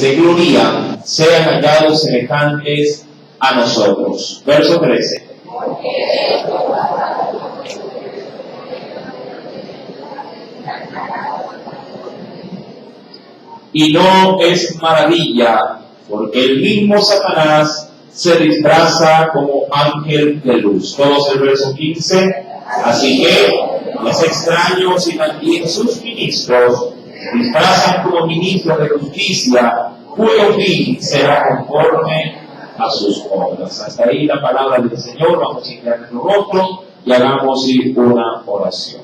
de gloria sean hallados semejantes a nosotros. Verso 13. Y no es maravilla, porque el mismo Satanás se disfraza como ángel de luz. Todos el verso 15. Así que los extraños y también sus ministros disfrazan como ministros de justicia, cuyo fin será conforme a sus obras. Hasta ahí la palabra del Señor. Vamos a inclinar nuestro rostro y hagamos una oración.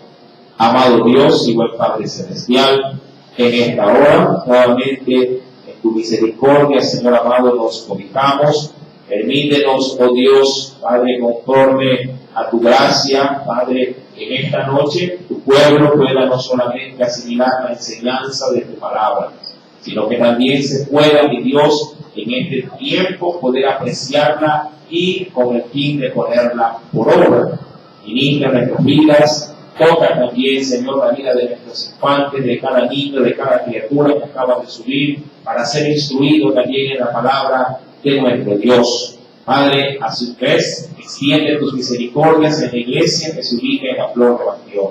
Amado Dios y buen Padre Celestial, en esta hora, nuevamente, en tu misericordia, Señor amado, nos cobijamos. Permítenos, oh Dios, Padre, conforme a tu gracia, Padre, en esta noche, tu pueblo pueda no solamente asimilar la enseñanza de tu palabra, sino que también se pueda, mi Dios, en este tiempo poder apreciarla y con el fin de ponerla por obra. Inicia nuestras vidas. Toca también, Señor, la vida de nuestros infantes, de cada niño, de cada criatura que acaba de subir, para ser instruido también en la palabra de nuestro Dios. Padre, a su vez, extiende tus misericordias en la iglesia que se ubica en la Flor de Bastión,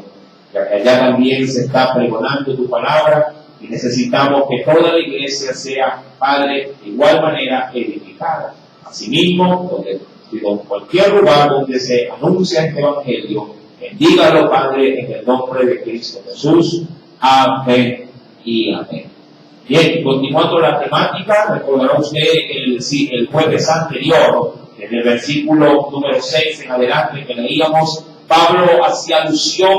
ya que allá también se está pregonando tu palabra y necesitamos que toda la iglesia sea, Padre, de igual manera edificada. Asimismo, en cualquier lugar donde se anuncia este evangelio, bendígalo, Padre, en el nombre de Cristo Jesús. Amén y amén. Bien, continuando la temática, recordará usted el jueves anterior, en el versículo número 6 en adelante que leíamos, Pablo hacía alusión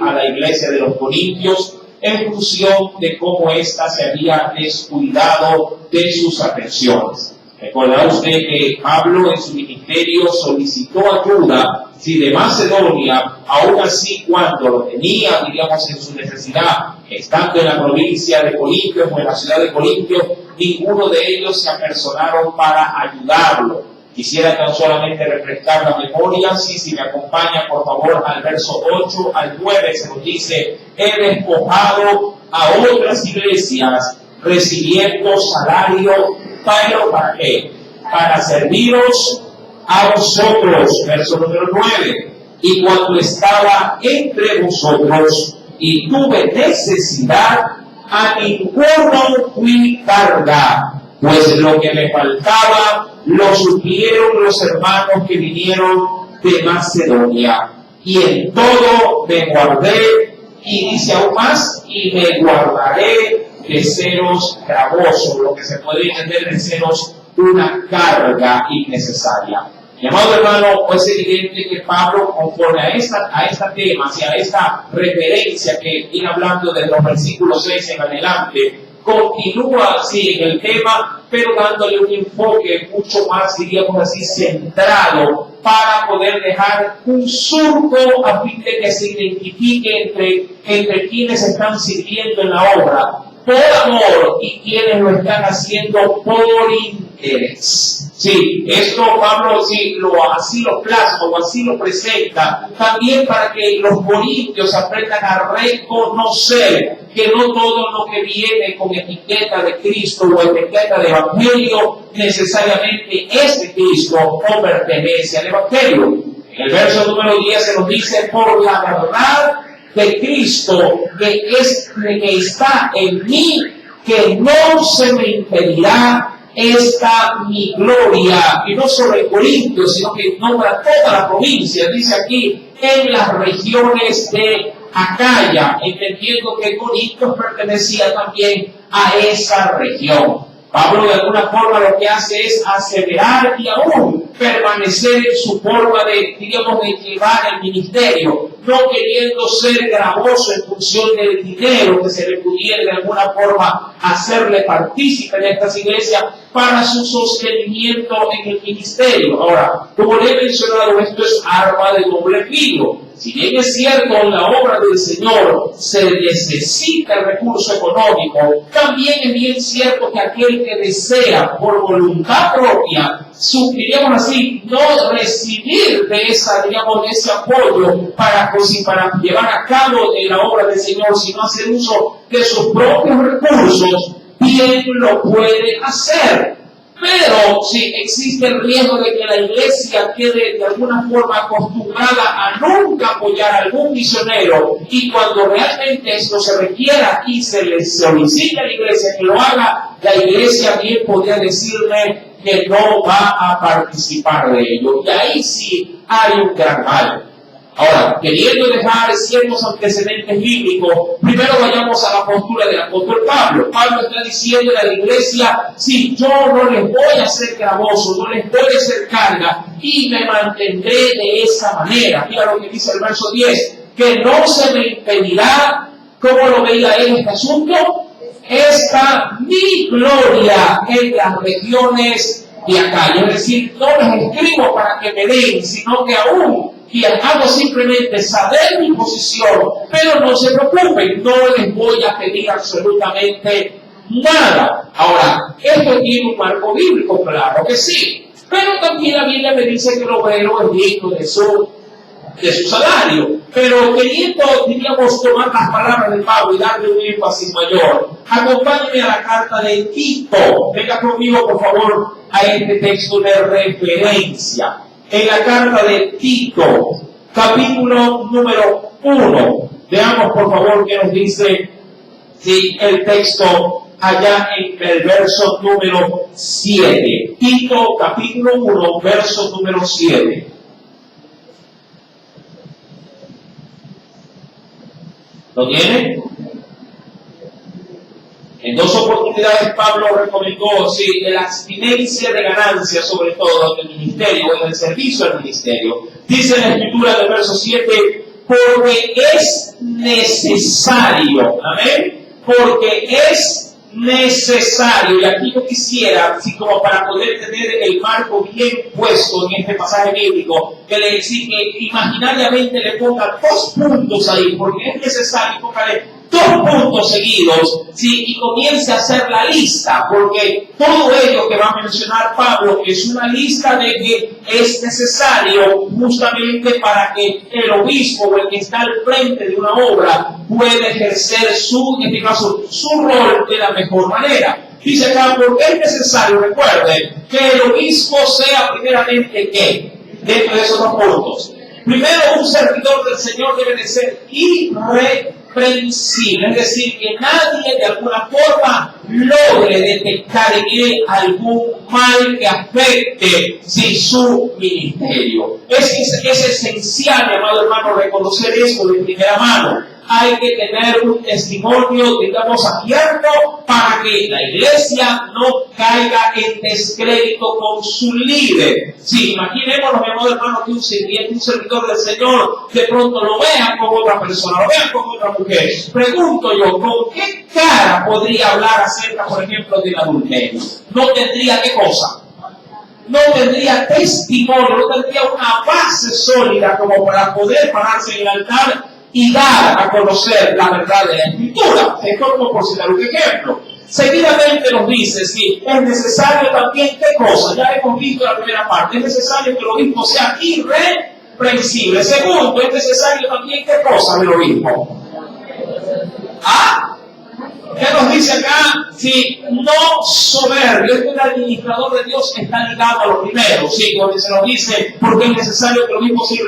a la iglesia de los Corintios en función de cómo ésta se había descuidado de sus atenciones. Recordará usted que Pablo en su ministerio solicitó ayuda de Macedonia, aún así cuando lo tenía, diríamos, en su necesidad, estando en la provincia de Corintios o en la ciudad de Corintios, ninguno de ellos se apersonaron para ayudarlo. Quisiera tan solamente refrescar la memoria, si me acompaña por favor al verso 8 al 9, se nos dice: he despojado a otras iglesias recibiendo salario, pero ¿para qué? Para serviros a vosotros. Verso número 9. Y cuando estaba entre vosotros y tuve necesidad, a ninguno fui carga, pues lo que me faltaba lo suplieron los hermanos que vinieron de Macedonia. Y en todo me guardé, y dice aún más, y me guardaré de seros gravosos, lo que se puede entender de seros una carga innecesaria. Mi amado hermano, pues es evidente que Pablo, conforme a esta tema, a esta referencia que viene hablando de los versículos 6 en adelante, continúa así en el tema, pero dándole un enfoque mucho más, diríamos así, centrado, para poder dejar un surco a fin de que se identifique entre quienes están sirviendo en la obra por amor y quienes lo están haciendo por interés. Sí, esto Pablo así lo plasma o así lo presenta, también para que los corintios aprendan a reconocer que no todo lo que viene con etiqueta de Cristo o etiqueta de Evangelio necesariamente es de Cristo o pertenece al Evangelio. En el verso número 10 se nos dice: por la verdad de Cristo que está en mí, que no se me impedirá esta mi gloria. Y no solo en Corintios, sino que nombra toda la provincia, dice aquí, en las regiones de Acaya, entendiendo que Corintios pertenecía también a esa región. Pablo de alguna forma lo que hace es aseverar y aún permanecer en su forma de llevar el ministerio, no queriendo ser gravoso en función del dinero que se le pudiera de alguna forma hacerle partícipe en estas iglesias para su sostenimiento en el ministerio. Ahora, como le he mencionado, esto es arma de doble filo. Si bien es cierto, en la obra del Señor se necesita el recurso económico, también es bien cierto que aquel que desea por voluntad propia, diríamos así, no recibir de ese apoyo para llevar a cabo la obra del Señor, sino hacer uso de sus propios recursos, bien lo puede hacer. Pero si existe el riesgo de que la iglesia quede de alguna forma acostumbrada a nunca apoyar a algún misionero, y cuando realmente esto se requiera y se le solicita a la iglesia que lo haga, la iglesia bien podría decirle que no va a participar de ello. Y ahí sí hay un gran mal. Ahora, queriendo dejar ciertos antecedentes bíblicos, primero vayamos a la postura del apóstol Pablo. Pablo está diciendo a la iglesia: si yo no les voy a hacer gravoso, no les voy a hacer carga, y me mantendré de esa manera. Mira lo que dice el verso 10, que no se me impedirá. ¿Cómo lo veía él este asunto? Esta mi gloria en las regiones de acá. Es decir, no les escribo para que me den, sino que aún y hago simplemente saber mi posición, pero no se preocupen, no les voy a pedir absolutamente nada. Ahora, esto tiene un marco bíblico, claro que sí, pero también la Biblia me dice que el obrero es digno de su salario. Pero queriendo, diríamos, tomar las palabras de Pablo y darle un énfasis mayor, acompáñenme a la carta de Tito. Venga conmigo, por favor, a este texto de referencia. En la carta de Tito, capítulo número 1. Veamos, por favor, qué nos dice el texto allá en el verso número 7. Tito, capítulo 1, verso número 7. ¿Lo tiene? En 2 oportunidades Pablo recomendó de la abstinencia de ganancias, sobre todo en el ministerio, en el servicio al ministerio. Dice en la escritura del verso 7, porque es necesario, amén, porque es necesario. Y aquí yo quisiera, así como para poder tener el marco bien puesto en este pasaje bíblico, que le exige imaginariamente le ponga 2 puntos ahí, porque es necesario, póngale 2 puntos seguidos, y comience a hacer la lista, porque todo ello que va a mencionar Pablo es una lista de que es necesario justamente para que el obispo o el que está al frente de una obra pueda ejercer en este caso, su rol de la mejor manera. Dice acá, porque es necesario, recuerden, que el obispo sea primeramente ¿qué? Dentro de esos 2 puntos. Primero, un servidor del Señor debe de ser irreprensible, es decir, que nadie de alguna forma logre detectar en él algún mal que afecte su ministerio. Es esencial, mi amado hermano, reconocer eso de primera mano. Hay que tener un testimonio, digamos, abierto para que la iglesia no caiga en descrédito con su líder. Sí, imaginémonos, mi amado hermano, que un servidor del Señor de pronto lo vean con otra persona, lo vean con otra mujer. Pregunto yo, ¿con qué cara podría hablar acerca, por ejemplo, del adulterio? No tendría qué cosa. No tendría testimonio, no tendría una base sólida como para poder pararse en el altar y dar a conocer la verdad de la Escritura. Esto como por citar un ejemplo. Seguidamente nos dice, sí, es necesario también, ¿qué cosa? Ya hemos visto la primera parte, es necesario que el obispo sea irreprensible. Segundo, es necesario también, ¿qué cosa del obispo? ¿Qué nos dice acá? Sí, no soberbio. Es que el administrador de Dios está ligado a lo primero, sí, donde se nos dice, porque es necesario que el obispo sea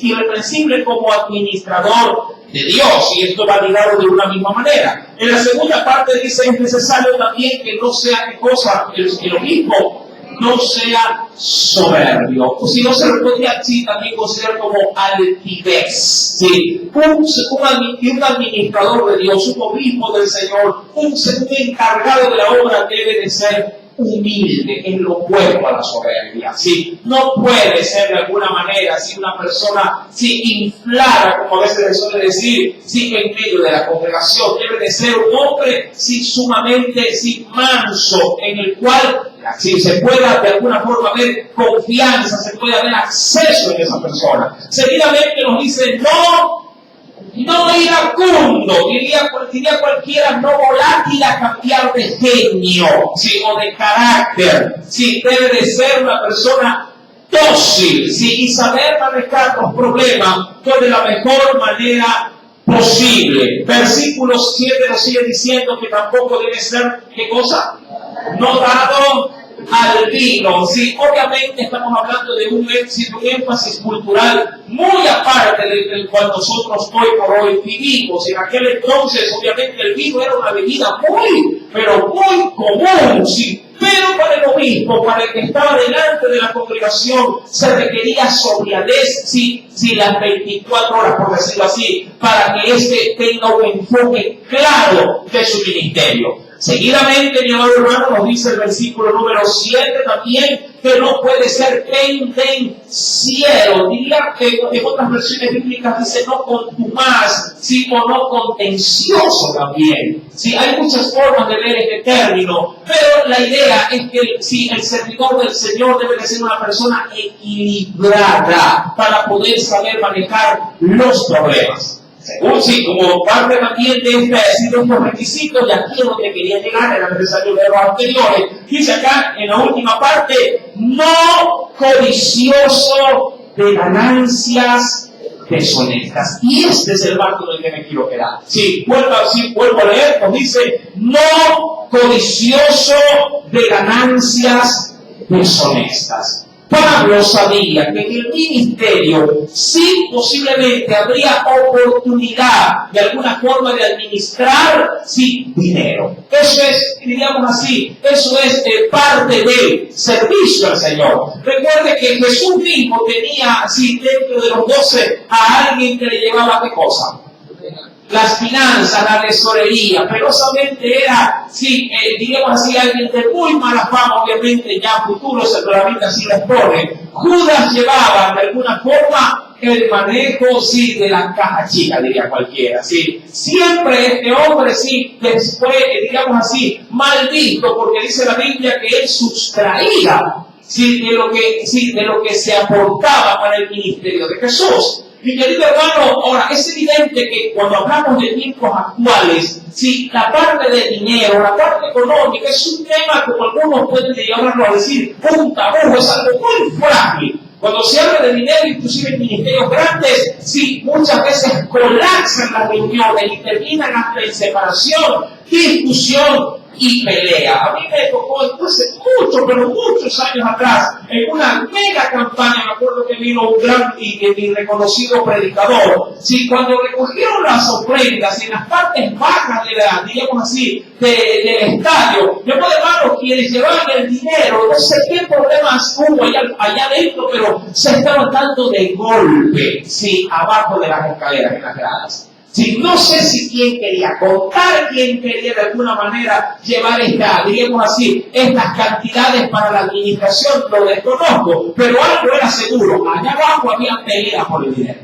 irreprensible como administrador de Dios, y esto va ligado de una misma manera. En la segunda parte dice, es necesario también que no sea ¿qué cosa? El obispo no sea soberbio. O si no, se lo podría así también considerar como altivez. ¿Sí? Un administrador de Dios, un obispo del Señor, un encargado de la obra debe de ser humilde, en lo opuesto a la soberbia. ¿Sí? No puede ser de alguna manera una persona inflada, como a veces se suele decir, en medio de la congregación. Debe de ser un hombre sumamente manso, en el cual se pueda de alguna forma haber confianza, se puede haber acceso en esa persona. Seguidamente nos dice, no iracundo, diría cualquiera, no volátil a cambiar de genio, o de carácter. Debe de ser una persona dócil, y saber manejar los problemas de la mejor manera posible. Versículo 7 nos sigue diciendo que tampoco debe ser, ¿qué cosa? No dado al vino. Sí, obviamente estamos hablando de un énfasis cultural muy aparte del cual nosotros hoy por hoy vivimos. En aquel entonces, obviamente, el vino era una bebida muy, pero muy común, sí. Pero para el obispo, para el que estaba delante de la congregación, se requería sobriedad, sí, las 24 horas, por decirlo así, para que éste tenga un enfoque claro de su ministerio. Seguidamente, mi amado hermano, nos dice el versículo número 7 también, que no puede ser pendenciero. Diría que en otras versiones bíblicas dice no contumaz, sino no contencioso también. Sí, hay muchas formas de ver este término, pero la idea es que el servidor del Señor debe de ser una persona equilibrada para poder saber manejar los problemas. Según como parte también de estos requisitos, y aquí es donde quería llegar, era necesario ver los anteriores. Dice acá en la última parte, no codicioso de ganancias deshonestas. Y este es el marco en el que me quiero quedar. Vuelvo a leer, nos dice, no codicioso de ganancias deshonestas. Pablo sabía que en el ministerio sí posiblemente habría oportunidad de alguna forma de administrar dinero. Eso es, diríamos así, eso es parte del servicio al Señor. Recuerde que Jesús mismo tenía dentro de los 12 a alguien que le llevaba ¿qué cosa? Las finanzas, la tesorería, penosamente era, diríamos así, alguien de muy mala fama, obviamente ya futuro, la Biblia así lo expone. Judas llevaba de alguna forma el manejo, de la caja chica, diría cualquiera, Siempre este hombre, fue, digamos así, mal visto, porque dice la Biblia que él sustraía, de lo que se aportaba para el ministerio de Jesús. Mi querido hermano, ahora es evidente que cuando hablamos de tiempos actuales, la parte de dinero, la parte económica es un tema como algunos pueden llevarlo a decir, un tabú, es algo muy frágil. Cuando se habla de dinero, inclusive en ministerios grandes, muchas veces colapsan las reuniones y terminan hasta en separación, discusión y pelea. A mí me tocó entonces muchos años atrás, en una mega campaña, me acuerdo que vino un gran y reconocido predicador, cuando recogieron las ofrendas en las partes bajas de digamos así, del estadio, yo hermano, quienes llevaban el dinero, no sé qué problemas hubo allá adentro, pero se estaban dando de golpe, abajo de las escaleras, en las gradas. No sé si quién quería contar, quién quería de alguna manera llevar digamos así, estas cantidades para la administración, lo desconozco, pero algo era seguro, allá abajo había pelea por el dinero.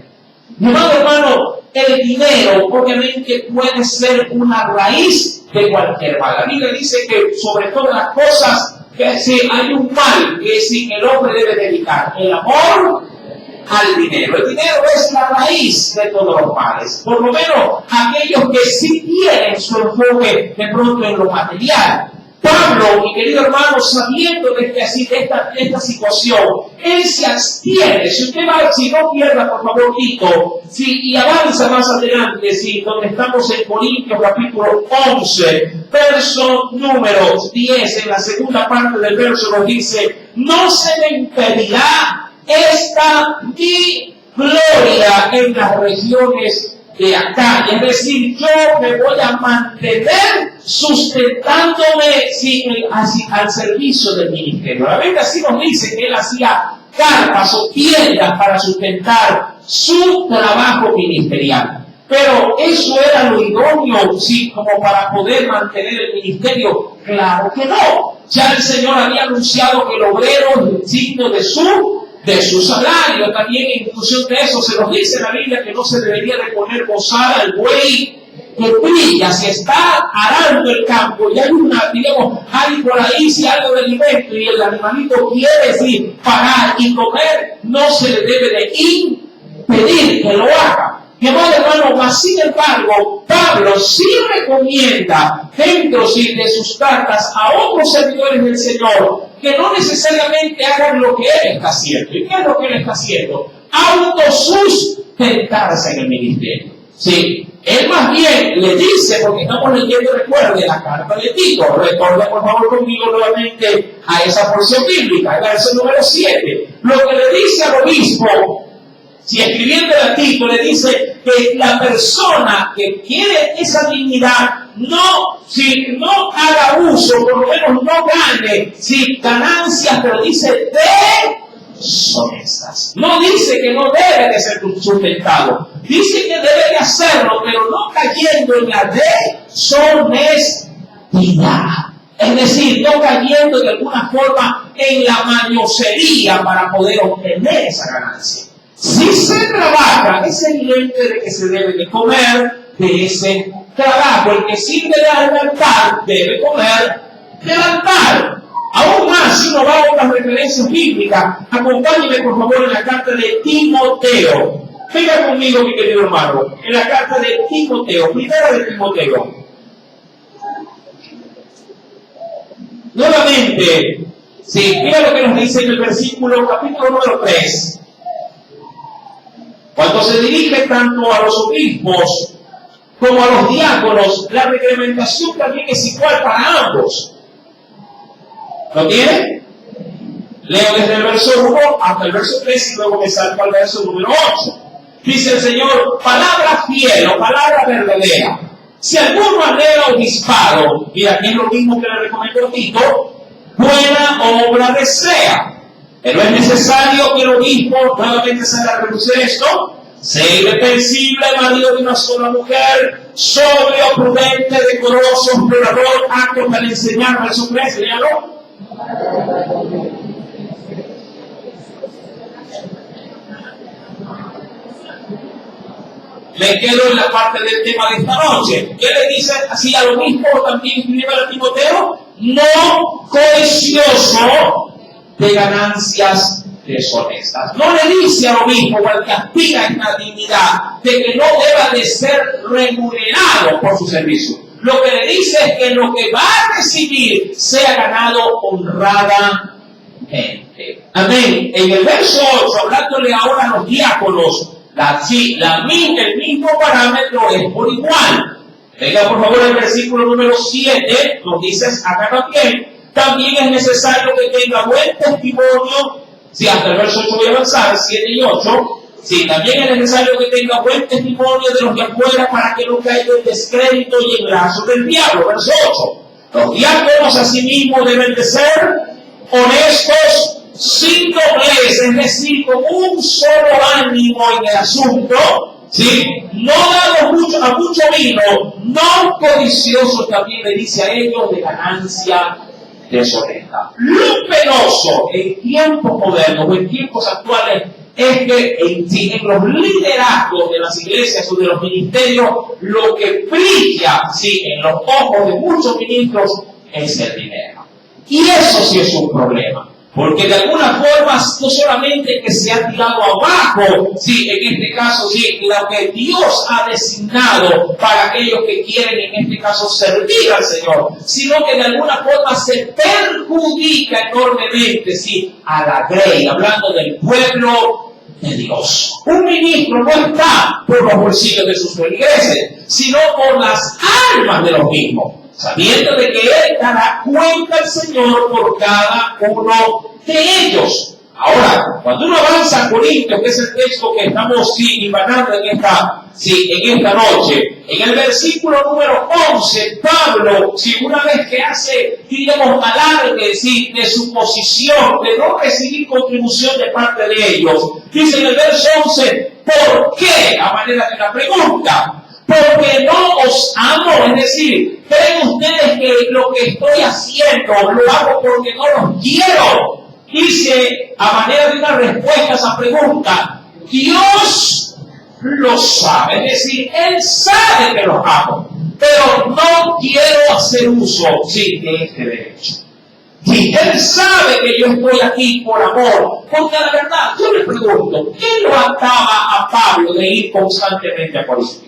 Mi amado hermano, el dinero obviamente puede ser una raíz de cualquier mal. La Biblia dice que sobre todas las cosas, que hay un mal que el hombre debe dedicar, el amor al dinero. El dinero es la raíz de todos los males. Por lo menos aquellos que tienen su enfoque de pronto en lo material. Pablo, mi querido hermano, sabiendo de esta situación, él se abstiene. Si usted va, no pierda, por favor, Tito, y avanza más adelante, donde estamos en Corintios capítulo 11, verso número 10, en la segunda parte del verso nos dice, no se me impedirá esta mi gloria en las regiones de acá, es decir, yo me voy a mantener sustentándome al servicio del ministerio. La Biblia así nos dice que él hacía carpas o tiendas para sustentar su trabajo ministerial. Pero eso era lo idóneo, como para poder mantener el ministerio. Claro que no. Ya el Señor había anunciado que el obrero es digno de su salario. También en función de eso se nos dice en la Biblia que no se debería de poner bozal al buey que brilla. Si está arando el campo y hay por ahí algo de alimento y el animalito quiere parar y comer, no se le debe de impedir que lo haga. Mi amado hermano, mas sin embargo, Pablo sí recomienda dentro de sus cartas a otros servidores del Señor que no necesariamente hagan lo que él está haciendo. ¿Y qué es lo que él está haciendo? Autosustentarse en el ministerio. Sí, él más bien le dice, porque estamos leyendo, recuerde, la carta de Tito. Recuerde por favor conmigo nuevamente a esa porción bíblica, el verso número 7. Lo que le dice al obispo, si escribiendo a Tito, le dice que la persona que quiere esa dignidad no haga uso, por lo menos no gane, ganancias, pero dice deshonestas. No dice que no debe de ser sustentado, dice que debe de hacerlo, pero no cayendo en la deshonestidad. Es decir, no cayendo de alguna forma en la mañosería para poder obtener esa ganancia. Si se trabaja, es evidente de que se debe de comer de ese trabajo. El que sirve de altar debe comer del altar. Aún más, si uno va a otras referencias bíblicas, acompáñeme por favor en la carta de Timoteo. Venga conmigo, mi querido hermano, en la carta de Timoteo, primera de Timoteo. Nuevamente, mira lo que nos dice en el versículo, capítulo número 3. Cuando se dirige tanto a los obispos como a los diáconos, la reglamentación también es igual para ambos. ¿Lo tiene? Leo desde el verso 1 hasta el verso 3 y luego me salto al verso número 8. Dice el Señor, palabra fiel o palabra verdadera. Si alguno anhela obispado, mira, aquí es lo mismo que le recomendó Tito, buena obra desea. Pero es necesario que el obispo, nuevamente se haga reducir esto, sea irreprensible, marido de una sola mujer, sobrio, prudente, decoroso, explorador, apto para enseñar, verso 3, léalo. Me quedo en la parte del tema de esta noche. ¿Qué le dice así al obispo? También escribe a Timoteo, no codicioso de ganancias deshonestas. No le dice al obispo o al que aspira a esta dignidad de que no deba de ser remunerado por su servicio. Lo que le dice es que lo que va a recibir sea ganado honradamente. Amén. En el verso 8, hablándole ahora a los diáconos, el mismo parámetro es por igual. Venga por favor el versículo número 7, nos dice acá también es necesario que tenga buen testimonio. Hasta el verso 8 voy a avanzar, 7 y 8. También es necesario que tenga buen testimonio de los de afuera para que no caiga en descrédito y en lazo del diablo. Verso 8. Los diáconos asimismo deben de ser honestos, sin doblez, es decir, con un solo ánimo en el asunto, no dados a mucho vino, no codiciosos, también le dice a ellos, de ganancia deshonesta. Lo penoso en tiempos modernos o en tiempos actuales es que en los liderazgos de las iglesias o de los ministerios, lo que brilla en los ojos de muchos ministros es el dinero. Y eso sí es un problema. Porque de alguna forma, no solamente que se ha tirado abajo, en este caso, lo que Dios ha designado para aquellos que quieren, en este caso, servir al Señor, sino que de alguna forma se perjudica enormemente, a la grey, hablando del pueblo de Dios. Un ministro no está por los bolsillos de sus feligreses, sino por las almas de los mismos, sabiendo de que Él dará cuenta al Señor por cada uno de ellos. Ahora, cuando uno avanza a Corintios, que es el texto que estamos divanando en esta noche, en el versículo número 11, Pablo, una vez que hace, alargue de su posición, de no recibir contribución de parte de ellos, dice en el verso 11, ¿por qué? A manera de una pregunta. Porque no os amo, es decir, ¿creen ustedes que lo que estoy haciendo lo hago porque no los quiero? Dice, a manera de una respuesta a esa pregunta, Dios lo sabe, es decir, Él sabe que los amo, pero no quiero hacer uso de este derecho. Él sabe que yo estoy aquí por amor, porque la verdad, yo le pregunto, ¿qué lo ataba a Pablo de ir constantemente a Corinto?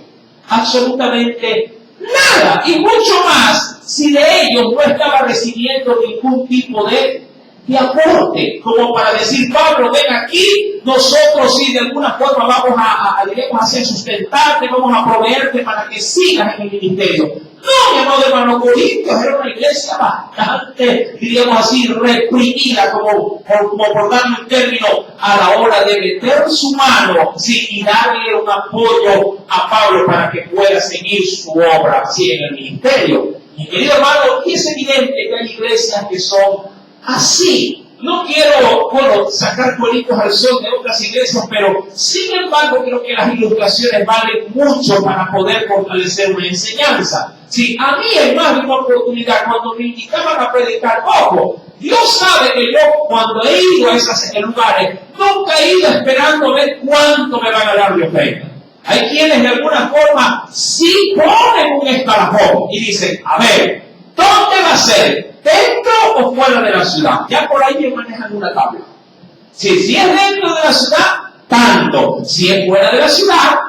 Absolutamente nada, y mucho más si de ellos no estaba recibiendo ningún tipo de de aporte, como para decir, Pablo, ven aquí, nosotros sí de alguna forma vamos a hacer sustentarte, vamos a proveerte para que sigas en el ministerio. No, mi amado hermano, Corintios era una iglesia bastante, diríamos así, reprimida, como por darle un término, a la hora de meter su mano, sí, y darle un apoyo a Pablo para que pueda seguir su obra, sí, en el ministerio. Mi querido hermano, es evidente que hay iglesias que son así. No quiero, sacar cueritos al sol de otras iglesias, pero sin embargo creo que las ilustraciones valen mucho para poder fortalecer una enseñanza. Sí, a mí en más de una oportunidad, cuando me invitaban a predicar, ojo, Dios sabe que yo cuando he ido a esos lugares, nunca he ido esperando ver cuánto me van a dar de ofrenda. Hay quienes de alguna forma sí ponen un escalafón y dicen, a ver, ¿dónde va a ser? ¿Dentro o fuera de la ciudad? Ya por ahí me manejan una tabla. Si es dentro de la ciudad, tanto. Si es fuera de la ciudad,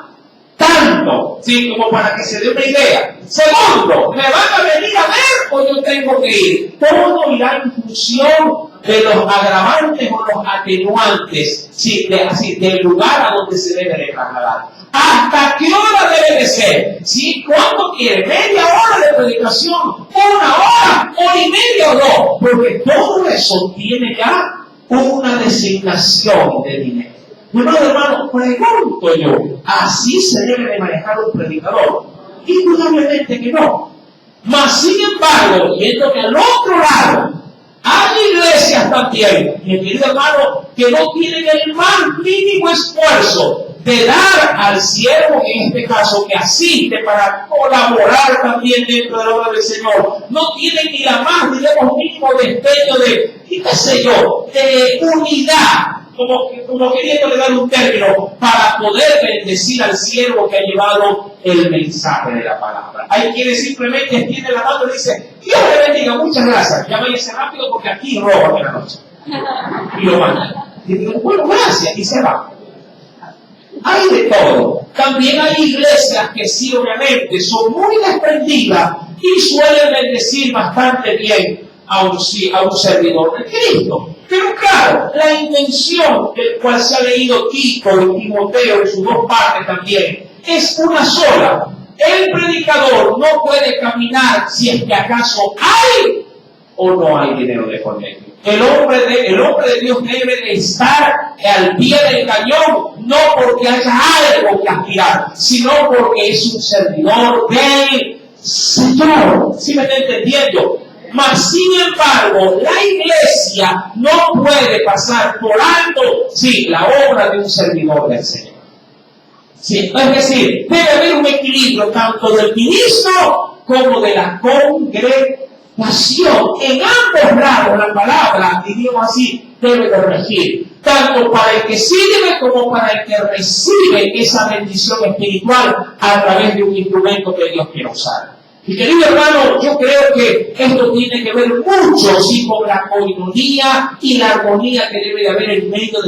tanto. Sí, como para que se dé una idea. Segundo, ¿me van a venir a ver o yo tengo que ir? Todo irá en función de los agravantes o los atenuantes, sí, del lugar a donde se debe de trasladar. ¿Hasta qué hora debe de ser? ¿Sí? ¿Cuánto quiere? ¿Media hora de predicación? ¿Una hora? ¿Hora y media o dos? Porque todo eso tiene ya una designación de dinero. Hermano, pregunto yo, ¿así se debe de manejar un predicador? Indudablemente que no. Mas, sin embargo, yendo al otro lado, hay iglesias también, mi querido hermano, que no tienen el más mínimo esfuerzo de dar al siervo, en este caso, que asiste para colaborar también dentro de la obra del Señor. No tienen ni la más, digamos, mínimo destello de, qué sé yo, de unidad, como queriéndole dar un término, para poder bendecir al siervo que ha llevado el mensaje de la palabra. Hay quienes simplemente extienden la mano y dicen, Dios le bendiga, muchas gracias, ya váyase rápido porque aquí roban en la noche. Y lo mandan. Y digo, bueno, gracias, y se va. Hay de todo. También hay iglesias que sí, obviamente, son muy desprendidas y suelen bendecir bastante bien a un servidor de Cristo. Pero claro, la intención del cual se ha leído Tito y Timoteo en sus dos partes también es una sola. El predicador no puede caminar si es que acaso hay o no hay dinero de por medio. El hombre de Dios debe de estar al pie del cañón, no porque haya algo que aspirar, sino porque es un servidor del Señor. ¿Sí me está entendiendo? Mas, sin embargo, la iglesia no puede pasar por alto, sí, la obra de un servidor del Señor. Sí, es decir, debe haber un equilibrio tanto del ministro como de la congregación. En ambos lados la palabra, diríamos así, debe de regir, tanto para el que sirve como para el que recibe esa bendición espiritual a través de un instrumento que Dios quiere usar. Y querido hermano, yo creo que esto tiene que ver mucho sí, con la coinonía y la armonía que debe de haber en medio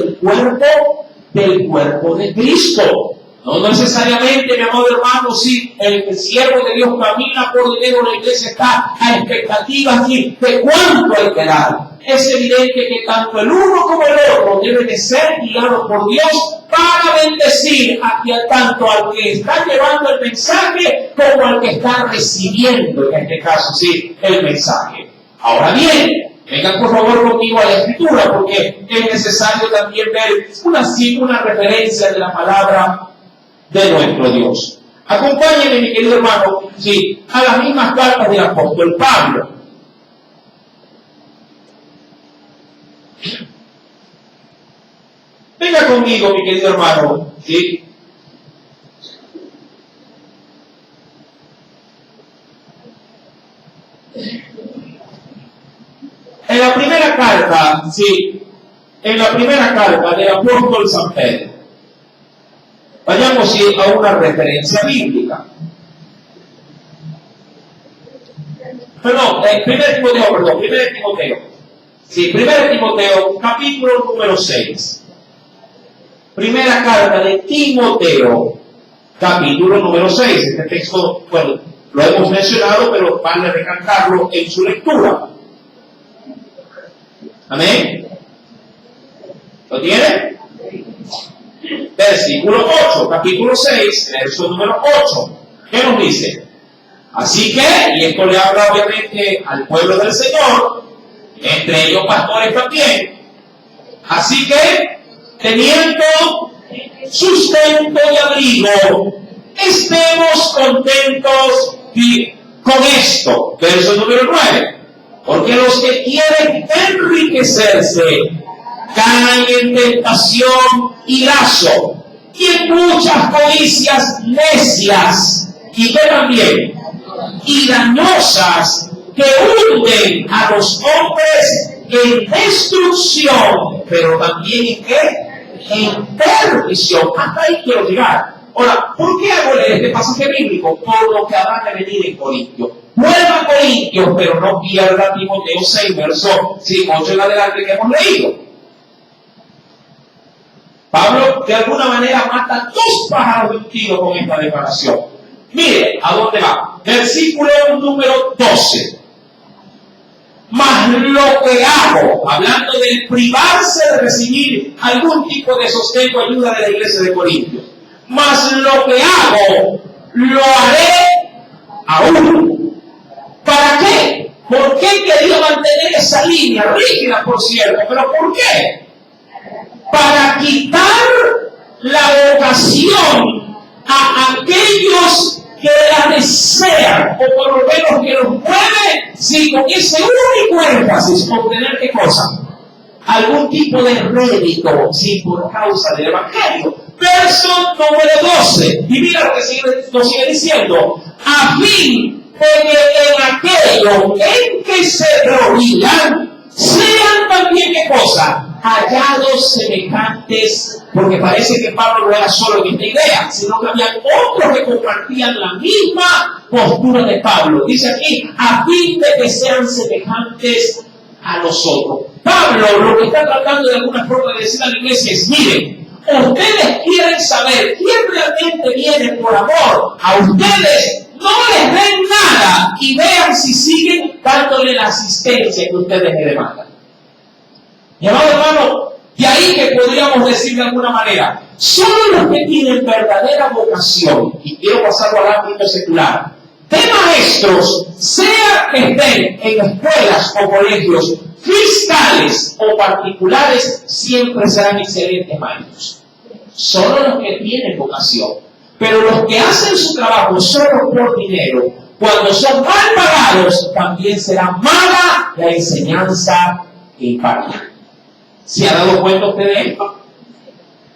del cuerpo de Cristo. No necesariamente, mi amado hermano, si el siervo de Dios camina por dinero, la iglesia está a expectativas de cuánto hay que dar. Es evidente que tanto el uno como el otro deben de ser guiados por Dios para bendecir tanto al que está llevando el mensaje como al que está recibiendo, en este caso, sí, el mensaje. Ahora bien, vengan por favor conmigo a la Escritura, porque es necesario también ver una referencia de la palabra de nuestro Dios. Acompáñenme, mi querido hermano, sí, a las mismas cartas del apóstol Pablo. Venga conmigo, mi querido hermano, sí. En la primera carta, sí, en la primera carta del apóstol San Pedro, vayamos a una referencia bíblica. Perdón, 1 Timoteo. Sí, 1 Timoteo, capítulo número 6. Primera carta de Timoteo, capítulo número 6. Este texto, bueno, lo hemos mencionado, pero vale recalcarlo en su lectura. Amén. ¿Lo tiene? Versículo 8, capítulo 6, verso número 8. ¿Qué nos dice? Así que, y esto le habla obviamente al pueblo del Señor, entre ellos pastores también. Así que, teniendo sustento y abrigo, estemos contentos con esto. Verso número 9. Porque los que quieren enriquecerse caen en tentación y lazo, y en muchas codicias necias, y que también, y dañosas, que hunden a los hombres en destrucción, pero también en ¿qué? En perdición. Hasta ahí quiero llegar. Ahora, ¿por qué hago leer este pasaje bíblico? Por lo que habrá de venir en Corintios. Vuelva a Corintios, pero no pierda Timoteo 6, verso 8 en adelante que hemos leído. Pablo, de alguna manera, mata dos pájaros de un tiro con esta declaración. Mire, ¿a dónde va? Versículo número 12. Mas lo que hago, hablando de privarse de recibir algún tipo de sostento o ayuda de la iglesia de Corintios, mas lo que hago, lo haré aún. ¿Para qué? ¿Por qué he querido mantener esa línea rígida, por cierto? ¿Pero por qué? Para quitar la vocación a aquellos que la desean, o por lo menos que los mueve, si con ese único énfasis, obtener ¿qué cosa? Algún tipo de rédito, si por causa del Evangelio. Verso número 12, y mira lo que nos sigue diciendo, a fin de que en aquello en que se glorían, sean también ¿qué cosa? Hallados semejantes, porque parece que Pablo no era solo en esta idea, sino que había otros que compartían la misma postura de Pablo. Dice aquí, a fin de que sean semejantes a nosotros. Pablo lo que está tratando de alguna forma de decir a la iglesia es, miren, ustedes quieren saber quién realmente viene por amor a ustedes, no les den nada y vean si siguen dándole la asistencia que ustedes le demandan. Mi amado hermano, de ahí que podríamos decir de alguna manera, solo los que tienen verdadera vocación, y quiero pasarlo al ámbito secular, de maestros, sea que estén en escuelas o colegios fiscales o particulares, siempre serán excelentes maestros. Solo los que tienen vocación. Pero los que hacen su trabajo solo por dinero, cuando son mal pagados, también será mala la enseñanza que imparten. ¿Se ha dado cuenta usted de esto?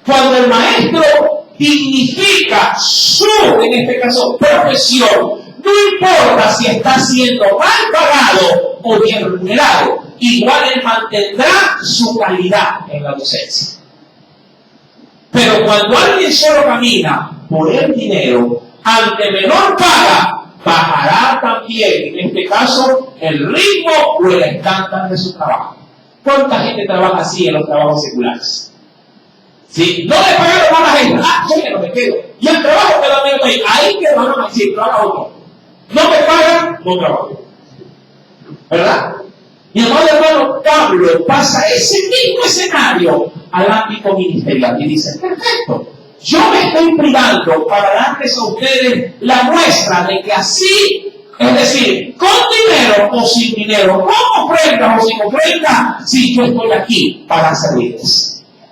Cuando el maestro dignifica su, en este caso, profesión, no importa si está siendo mal pagado o bien remunerado, igual él mantendrá su calidad en la docencia. Pero cuando alguien solo camina por el dinero, ante menor paga, bajará también, en este caso, el ritmo o el estándar de su trabajo. ¿Cuánta gente trabaja así en los trabajos seculares? ¿Sí? No le pagaron a la gente. Yo no me quedo. Y el trabajo que da menos ahí que van a decir, trabajo otro. No me pagan, no trabajo. ¿Verdad? Mi amado hermano Pablo pasa ese mismo escenario al ámbito ministerial y dice, perfecto, yo me estoy privando para darles a ustedes la muestra de que así, es decir, con dinero o sin dinero, con ofrenda o sin ofrenda, si yo estoy aquí para servirles.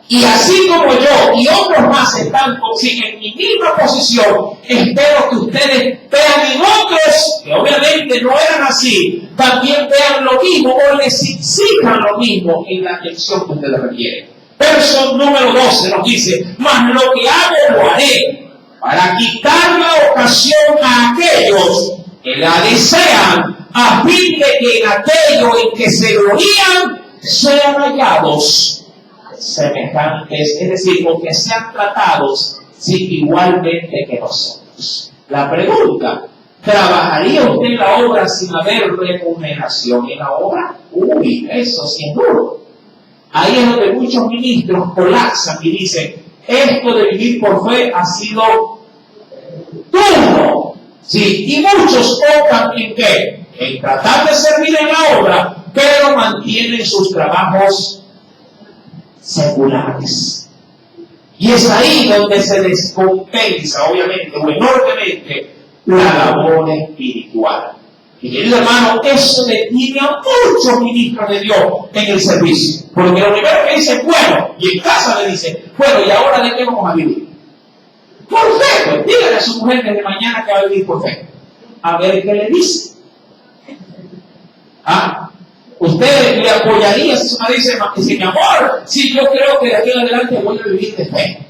Y así como yo y otros más están en mi misma posición, espero que ustedes vean en otros, que obviamente no eran así, también vean lo mismo o les exijan lo mismo en la atención que ustedes requieren. Verso número 12 nos dice, mas lo que hago lo haré para quitar la ocasión a aquellos que la desean, a fin de que en aquello en que se glorían sean hallados semejantes, es decir, o que sean tratados igualmente que nosotros. La pregunta, ¿trabajaría usted en la obra sin haber remuneración en la obra? Uy, eso sin duda. Ahí es donde muchos ministros colapsan y dicen, esto de vivir por fe ha sido duro. Sí, y muchos optan en qué? En tratar de servir en la obra, pero mantienen sus trabajos seculares. Y es ahí donde se descompensa, obviamente, o enormemente, la labor espiritual. Y querido hermano, eso detiene a muchos ministros de Dios en el servicio. Porque lo primero que dicen, bueno, y en casa le dicen, bueno, ¿y ahora de qué vamos a vivir? Por fe, pues dígale a su mujer desde mañana que va a vivir por fe. A ver qué le dice. ¿Ah? Usted le apoyaría si su madre dice, mi amor, sí, yo creo que de aquí en adelante voy a vivir de fe.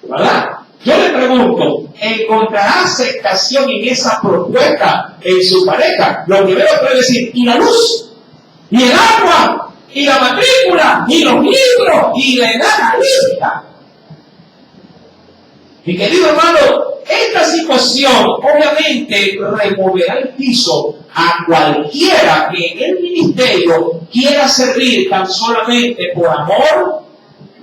¿Verdad? Yo le pregunto, ¿encontrará aceptación en esa propuesta en su pareja? Lo primero puede decir, ¿y la luz? ¿Y el agua? ¿Y la matrícula? ¿Y los libros? ¿Y la edad lista? Mi querido hermano, esta situación obviamente removerá el piso a cualquiera que en el ministerio quiera servir tan solamente por amor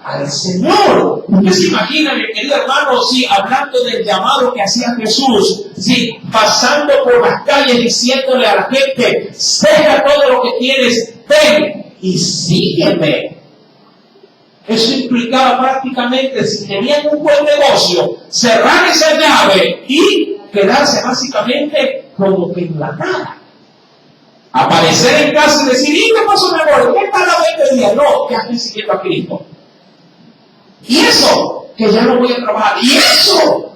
al Señor. Usted se imagina, mi querido hermano, si hablando del llamado que hacía Jesús, si pasando por las calles diciéndole a la gente, deja todo lo que tienes, ven y sígueme. Eso implicaba prácticamente, si tenían un buen negocio, cerrar esa llave y quedarse básicamente como que en la nada. Aparecer en casa y decir, ¿y qué pasó, mi amor? ¿Qué tal la 20 días? No, ya estoy siguiendo a Cristo. Y eso, que ya no voy a trabajar. Y eso,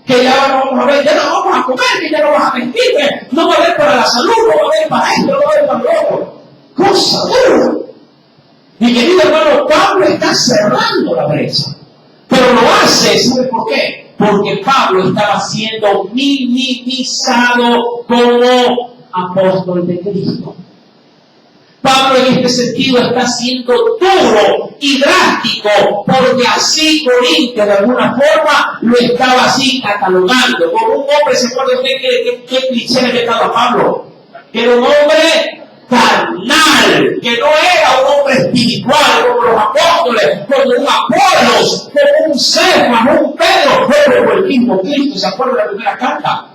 que ya no vamos a ver, ya no vamos a comer, que ya no vas a vestirme, no va a haber para la salud, no va a haber para esto, no va a haber para lo otro. Cosa dura. Mi querido hermano, Pablo está cerrando la brecha. Pero lo hace, ¿sabe por qué? Porque Pablo estaba siendo minimizado como apóstol de Cristo. Pablo en este sentido está siendo duro y drástico, porque así Corinto de alguna forma lo estaba así catalogando. Como un hombre, ¿se acuerda usted qué cliché le dado a Pablo? Que era un hombre carnal, que no era un hombre espiritual como los apóstoles, como un Apolos, como un Cefas, un Pedro, pero el mismo Cristo. ¿Se acuerda de la primera carta?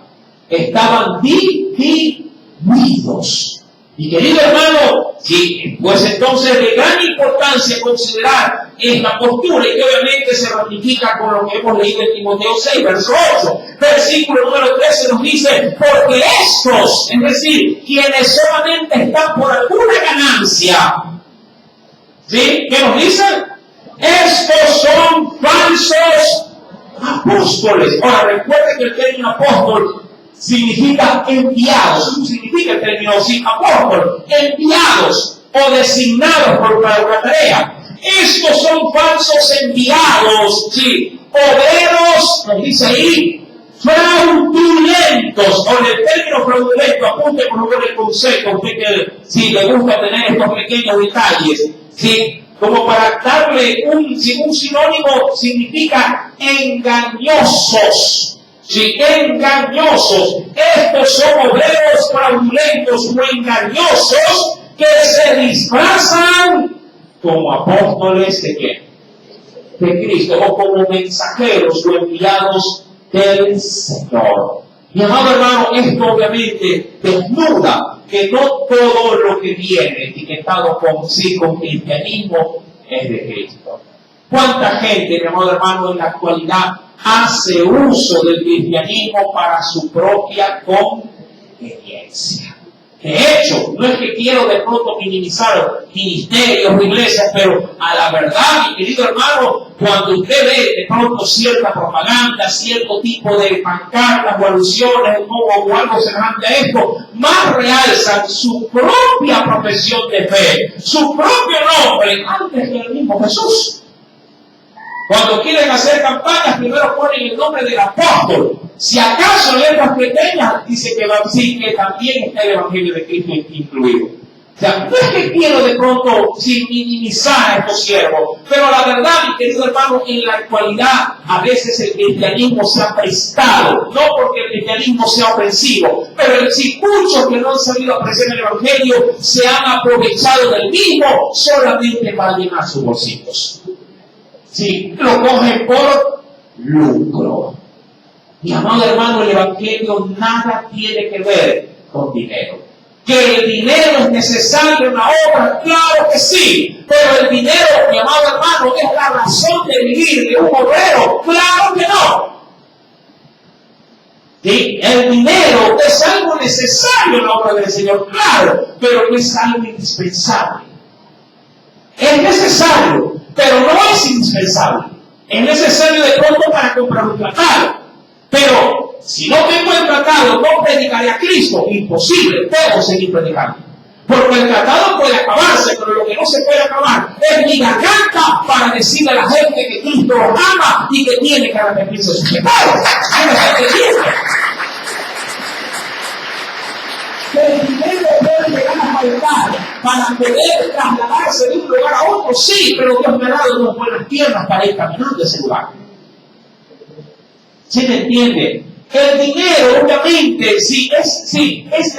Estaban divididos. Y querido hermano, sí, pues entonces de gran importancia considerar esta postura, y que obviamente se ratifica con lo que hemos leído en Timoteo 6, verso 8. Versículo número 13 nos dice, porque estos, es decir, quienes solamente están por alguna ganancia, ¿sí? ¿Qué nos dicen? Estos son falsos apóstoles. Ahora, recuerden que el término apóstol significa enviados. Eso significa el término sí, apóstol, enviados o designados para una tarea. Estos son falsos enviados, sí, obreros, nos dice ahí, fraudulentos. O el término fraudulento, apunte por favor el concepto, usted que si le gusta tener estos pequeños detalles, sí, como para darle un sinónimo, significa engañosos. Si engañosos, estos son obreros fraudulentos o engañosos que se disfrazan como apóstoles de ¿quién? De Cristo, o como mensajeros o enviados del Señor. Mi amado hermano, esto obviamente desnuda que no todo lo que viene etiquetado con cristianismo es de Cristo. ¿Cuánta gente, mi amado hermano, en la actualidad hace uso del cristianismo para su propia conveniencia? De hecho, no es que quiero de pronto minimizar ministerios o iglesias, pero a la verdad, mi querido hermano, cuando usted ve de pronto cierta propaganda, cierto tipo de pancartas o alusiones o algo semejante a esto, más realzan su propia profesión de fe, su propio nombre, antes que el mismo Jesús. Cuando quieren hacer campañas, primero ponen el nombre del apóstol. Si acaso en letras pequeñas dice que también está el Evangelio de Cristo incluido. O sea, no es que quiero de pronto sin minimizar a estos siervos, pero la verdad, mi querido hermano, en la actualidad a veces el cristianismo se ha prestado, no porque el cristianismo sea ofensivo, pero si muchos que no han sabido apreciar el Evangelio se han aprovechado del mismo solamente para llenar sus bolsillos. Sí, lo cogen por lucro. Mi amado hermano, el Evangelio nada tiene que ver con dinero. ¿Que el dinero es necesario en la obra? Claro que sí. Pero el dinero, mi amado hermano, es la razón de vivir de un obrero. Claro que no. ¿Sí? El dinero es algo necesario en la obra del Señor, claro, pero no es algo indispensable. Es necesario, pero no es indispensable. Es necesario de pronto para comprar un tratado. Pero si no tengo el tratado, no predicaré a Cristo. Imposible, debo seguir predicando. Porque el tratado puede acabarse, pero lo que no se puede acabar es mi garganta para decirle a la gente que Cristo los ama y que tiene que arrepentirse de sus pecados. El dinero puede llegar a faltar para poder trasladarse de un lugar a otro, sí, pero Dios me ha dado unas buenas tierras para ir caminando ese lugar. ¿Sí me entiende? El dinero, obviamente, sí es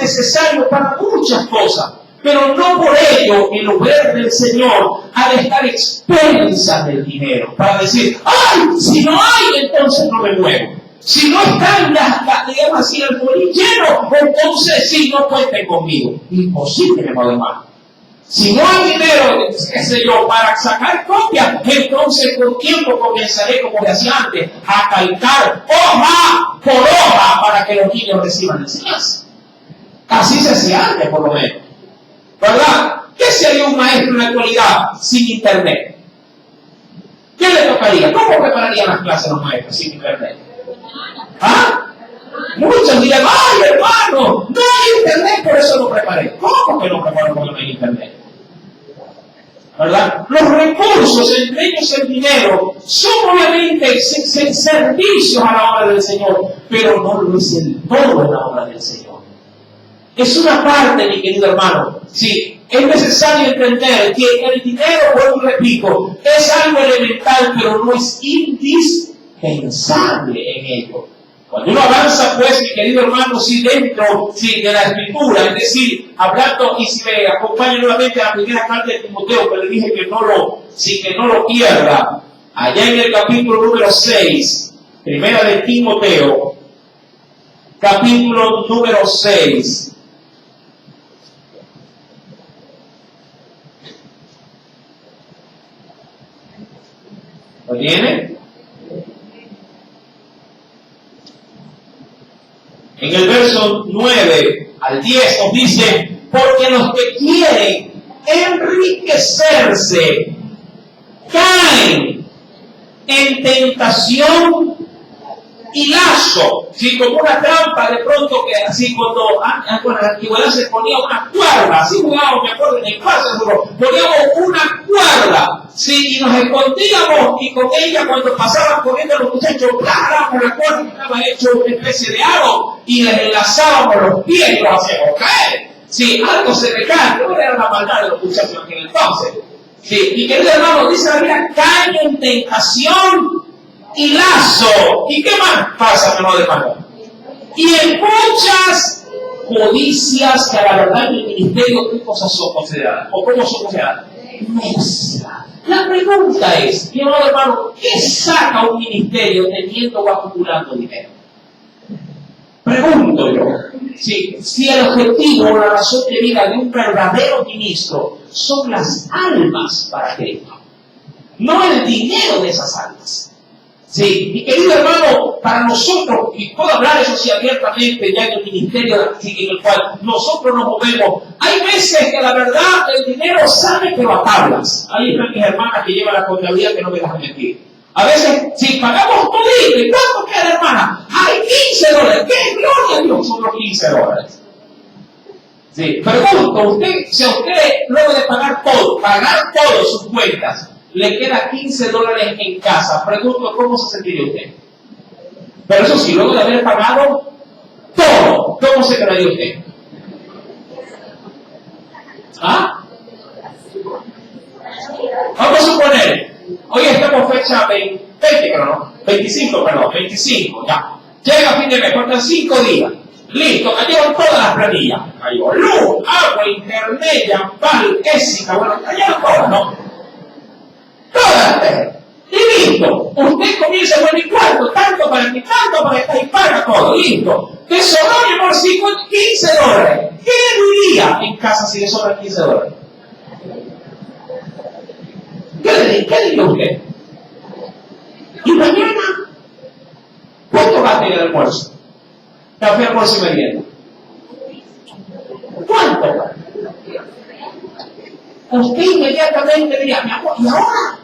necesario para muchas cosas, pero no por ello el obrer del Señor ha de estar expensa del dinero, para decir, ¡ay! Si no hay, entonces no me muevo. Si no están digamos así, el bolín lleno, entonces sí, no cuenten conmigo. Imposible, mi amado hermano. Si no hay dinero, qué sé yo, para sacar copias, entonces con tiempo comenzaré, como decía antes, a calcar hoja por hoja para que los niños reciban enseñanza. Así se hacía antes, por lo menos. ¿Verdad? ¿Qué sería un maestro en la actualidad sin internet? ¿Qué le tocaría? ¿Cómo prepararían las clases los maestros sin internet? ¿Ah? Muchos dirán, ¡ay, hermano! No hay internet, por eso lo preparé. ¿Cómo que lo preparo porque no hay internet? ¿Verdad? Los recursos, entre ellos el dinero, son obviamente servicios a la obra del Señor, pero no lo es el todo en la obra del Señor. Es una parte, mi querido hermano. Sí, es necesario entender que el dinero, vuelvo y repito, es algo elemental, pero no es indispensable en ello. Cuando uno avanza, pues, mi querido hermano, dentro de la Escritura, es decir, hablando, y si me acompaña nuevamente a la primera carta de Timoteo, que le dije que no lo pierda, allá en el capítulo número 6, primera de Timoteo, capítulo número 6. ¿Lo tiene? En el verso 9 al 10 nos dice, porque los que quieren enriquecerse caen en tentación y lazo, ¿sí? Como una trampa de pronto que así cuando en la antigüedad se ponía una cuerda, así jugábamos, me acuerdo, en el paso poníamos una cuerda, ¿sí? Y nos escondíamos y con ella cuando pasaban corriendo los muchachos, parábamos la cuerda que estaba hecho una especie de aro y les enlazábamos los pies y los hacíamos caer. Sí, algo se me cae, no era la maldad de los muchachos en aquel entonces. Sí, y querido hermano, dice la Biblia, caen en tentación y lazo. ¿Y qué más pasa, mi amado hermano? Y en muchas codicias que a la verdad en el ministerio, ¿qué cosas son consideradas? ¿O cómo son consideradas? Mezcla. La pregunta es, mi amado hermano, ¿qué saca un ministerio teniendo o acumulando dinero? Pregunto yo, si el objetivo o la razón de vida de un verdadero ministro son las almas para Cristo, no el dinero de esas almas. Sí, mi querido hermano, para nosotros, y puedo hablar eso sí abiertamente ya en el ministerio en el cual nosotros nos movemos, hay veces que la verdad el dinero sale pero a tablas. Hay mis hermanas que llevan la contabilidad que no me dejan mentir. A veces, si pagamos todo, ¿y cuánto queda, hermana? ¡Hay $15! ¡Qué gloria a Dios! Son los $15. Sí, pregunto, si a usted luego de pagar todo sus cuentas, le queda $15 en casa, pregunto, ¿cómo se sentiría usted? Pero eso sí, luego de haber pagado todo, ¿cómo se quedaría usted? ¿Ah? Vamos a suponer, hoy estamos fecha 25, ya. Llega fin de mes, faltan 5 días. Listo, cayeron todas las planillas. Cayó luz, agua, internet, Yampal, ésica, bueno, cayeron todas, ¿no? Todas. Y listo. Usted comienza a poner cuánto, tanto para que y paga todo, listo. te sobró, mi amor, $15. ¿Qué diría en casa si le sobran $15? ¿Qué diría usted? Y mañana, ¿cuánto va a tener el almuerzo? Café, almuerzo y merienda. ¿Cuánto? Usted inmediatamente diría, mi amor, ¿y ahora?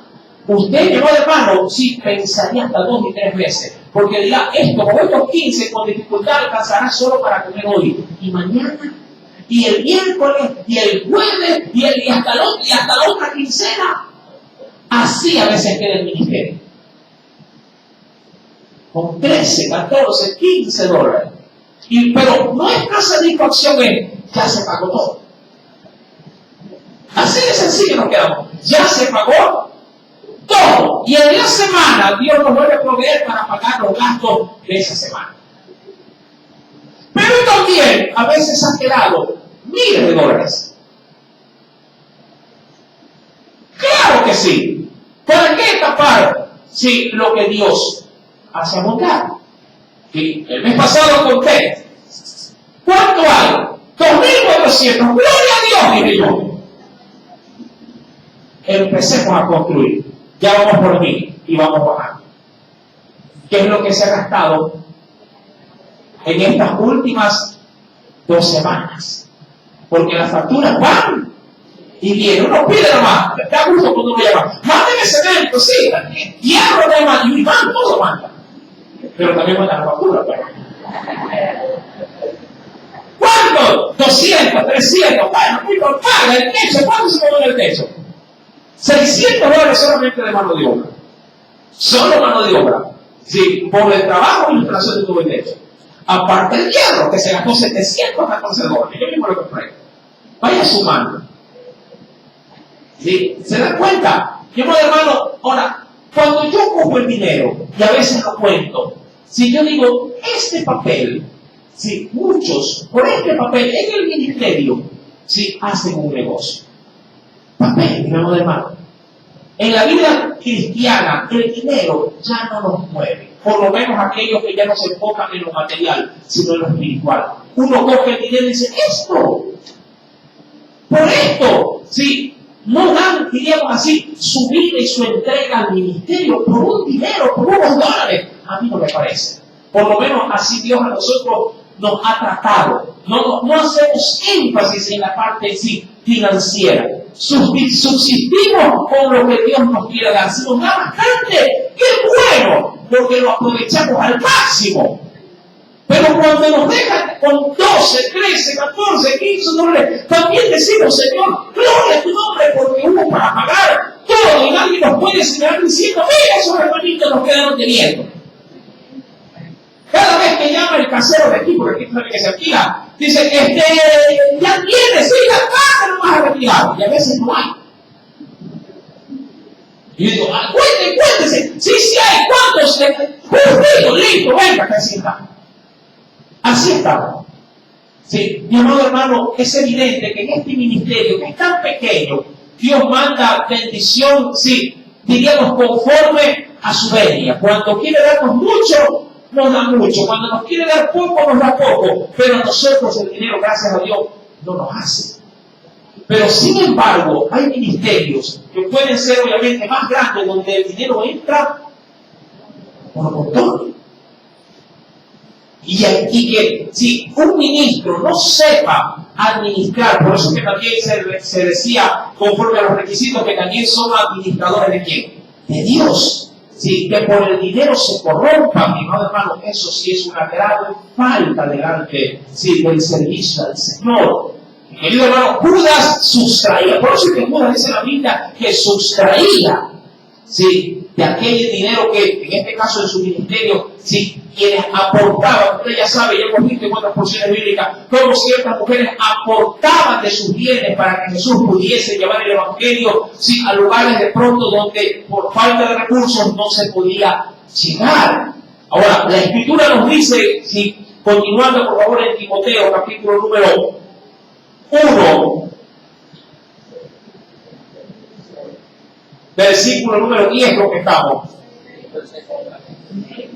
Usted, mi amor hermano, sí pensaría hasta 2 y 3 veces. Porque dirá, esto, con estos 15, con dificultad alcanzará solo para comer hoy. Y mañana, y el miércoles, y el jueves, y hasta la otra quincena. Así a veces queda el ministerio. Con 13, 14, $15. Pero nuestra satisfacción es, ya se pagó todo. Así de sencillo nos quedamos. Ya se pagó todo. Y en la semana Dios nos vuelve a proveer para pagar los gastos de esa semana. Pero también a veces ha quedado miles de dólares. Claro que sí. ¿Para qué tapar si lo que Dios hace abundar? ¿Sí? El mes pasado conté. ¿Cuánto hay? 2.400. ¡Gloria a Dios! Dije yo. Empecemos a construir. Ya vamos por 1.000 y vamos bajando. ¿Qué es lo que se ha gastado en estas últimas 2 semanas? Porque las facturas van y vienen. Uno pide nomás. Da gusto cuando uno llama. Mándeme cemento, sí. Hierro de más. Y van, todo manda. Pero también mandan la factura. ¿Cuánto? 200, 300. Bueno, paga el techo. ¿Cuánto se pone en el techo? $600 solamente de mano de obra. Solo mano de obra. Sí, por el trabajo y la instalación de todo el techo. Aparte el hierro, que se gastó $714. Yo mismo lo compré. Vaya sumando. ¿Sí? ¿Se dan cuenta? Yo, hermano, ahora, cuando yo ocupo el dinero, y a veces lo cuento, si yo digo, este papel, si muchos, por este papel, en el ministerio, si hacen un negocio. Papel, mi amor hermano. En la vida cristiana, el dinero ya no nos mueve. Por lo menos aquellos que ya no se enfocan en lo material, sino en lo espiritual. Uno coge el dinero y dice, esto, por esto, sí, no dan, diríamos así, su vida y su entrega al ministerio por un dinero, por unos $. A mí no me parece. Por lo menos así Dios a nosotros nos ha tratado. No hacemos énfasis en la parte sí, financiera. Subsistimos con lo que Dios nos quiere dar. Si nos da bastante, ¡qué bueno! Porque lo aprovechamos al máximo. Pero cuando nos dejan con 12, 13, 14, 15 dólares, también decimos, Señor, gloria a tu nombre, porque hubo para pagar todo y nadie nos puede señalar diciendo, mira, esos hermanitos nos quedaron teniendo. Cada vez que llama el casero de aquí, porque aquí sabe que se alquila, dice, ya tienes, sí, la casa no vas a retirar. Y a veces no hay. Y yo digo, cuéntense, sí hay, ¿cuántos? Justo, listo, venga, que así está. Así estamos. Sí, mi amado hermano, es evidente que en este ministerio, que es tan pequeño, Dios manda bendición, sí, diríamos conforme a su venia. Cuando quiere darnos mucho, nos da mucho. Cuando nos quiere dar poco, nos da poco. Pero a nosotros el dinero, gracias a Dios, no nos hace. Pero sin embargo, hay ministerios que pueden ser obviamente más grandes, donde el dinero entra por montón. Y que si un ministro no sepa administrar, por eso que también se decía, conforme a los requisitos, que también son administradores de ¿quién? De Dios. Sí, que por el dinero se corrompan, mi hermano, eso sí es una grave falta delante del servicio al Señor. Mi querido hermano, Judas sustraía, por eso que Judas dice en la Biblia que sustraía, sí, de aquel dinero que, en este caso en su ministerio, sí, quienes aportaban, usted ya sabe, ya hemos visto en otras porciones bíblicas, cómo ciertas mujeres aportaban de sus bienes para que Jesús pudiese llevar el Evangelio, sí, a lugares de pronto donde por falta de recursos no se podía llegar. Ahora, la Escritura nos dice, sí, continuando por favor en Timoteo, capítulo número 1, versículo número 10, lo que estamos.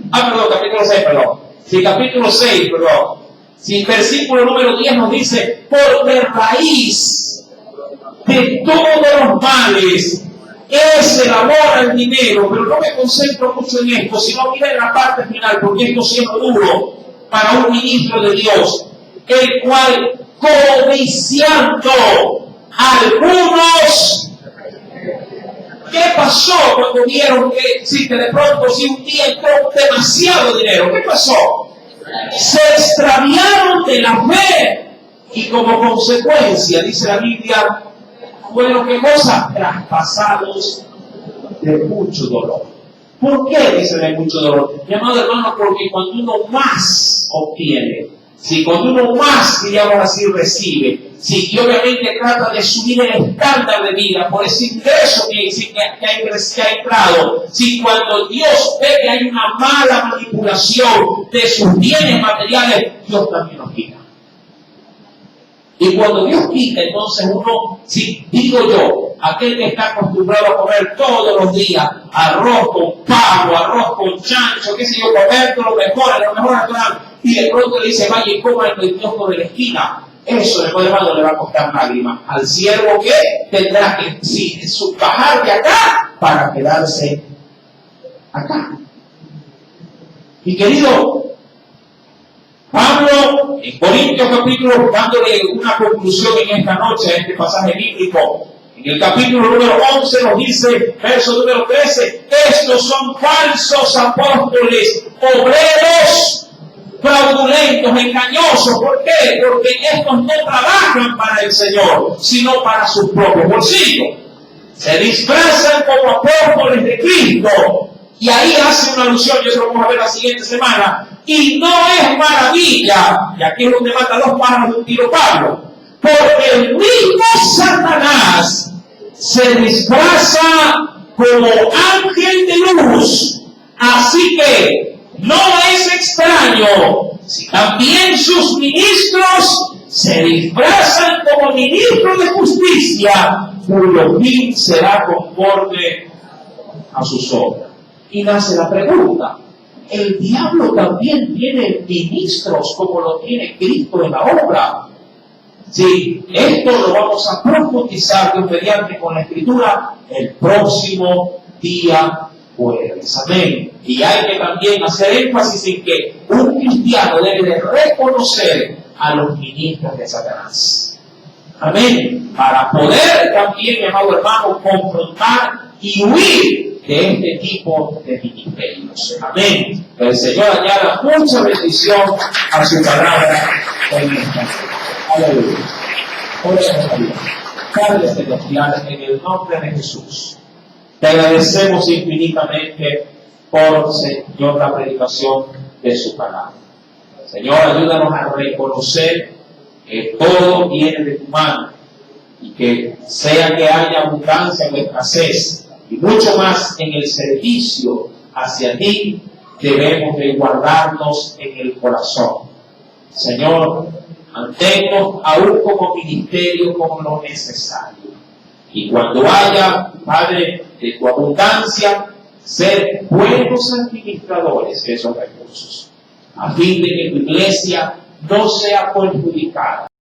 Perdón, capítulo 6, perdón. Sí, capítulo 6, perdón. Si el versículo número 10 nos dice, porque raíz de todos los males es el amor al dinero, pero no me concentro mucho en esto, sino miren la parte final, porque esto siendo duro para un ministro de Dios, el cual codiciando algunos, ¿qué pasó cuando vieron que de pronto si un día entró demasiado dinero? ¿Qué pasó? Se extraviaron de la fe y como consecuencia, dice la Biblia, fueron ¿qué cosa? Traspasados de mucho dolor. ¿Por qué dice de mucho dolor? Mi amado hermano, porque cuando uno más obtiene, cuando uno más, digamos así, recibe, y obviamente trata de subir el estándar de vida por ese ingreso que ha entrado, cuando Dios ve que hay una mala manipulación de sus bienes materiales, Dios también nos quita. Y cuando Dios quita, entonces uno, digo yo, aquel que está acostumbrado a comer todos los días arroz con pavo, arroz con chancho, qué sé yo, comer lo mejor natural, y de pronto le dice, vaya y coma el kiosco de la esquina. Eso, hermano, le va a costar lágrimas. Al siervo que tendrá que bajar de acá para quedarse acá. Mi querido Pablo, en Corintios capítulo, dándole una conclusión en esta noche a este pasaje bíblico, en el capítulo número 11 nos dice, verso número 13, estos son falsos apóstoles, obreros fraudulentos, engañosos. ¿Por qué? Porque estos no trabajan para el Señor, sino para sus propios bolsillos. Se disfrazan como apóstoles de Cristo. Y ahí hace una alusión, y eso lo vamos a ver la siguiente semana. Y no es maravilla, y aquí es donde mata dos pájaros de un tiro Pablo, porque el mismo Satanás se disfraza como ángel de luz. Así que no es extraño si también sus ministros se disfrazan como ministros de justicia, cuyo fin será conforme a sus obras. Y nace la pregunta, ¿el diablo también tiene ministros como lo tiene Cristo en la obra? Sí, esto lo vamos a profundizar mediante con la Escritura el próximo día jueves. Amén. Y hay que también hacer énfasis en que un cristiano debe de reconocer a los ministros de Satanás. Amén. Para poder también, mi amado hermano, confrontar y huir de este tipo de ministerios. Amén. El Señor añada mucha bendición a su palabra en esta. Aleluya. Oremos a Dios. Padre celestial, en el nombre de Jesús, te agradecemos infinitamente por, Señor, la predicación de su palabra. Señor, ayúdanos a reconocer que todo viene de tu mano y que sea que haya abundancia o escasez y mucho más en el servicio hacia ti, debemos de guardarnos en el corazón. Señor, manténnos aún como ministerio como lo necesario. Y cuando haya, Padre, de tu abundancia, ser buenos administradores de esos recursos, a fin de que tu iglesia no sea perjudicada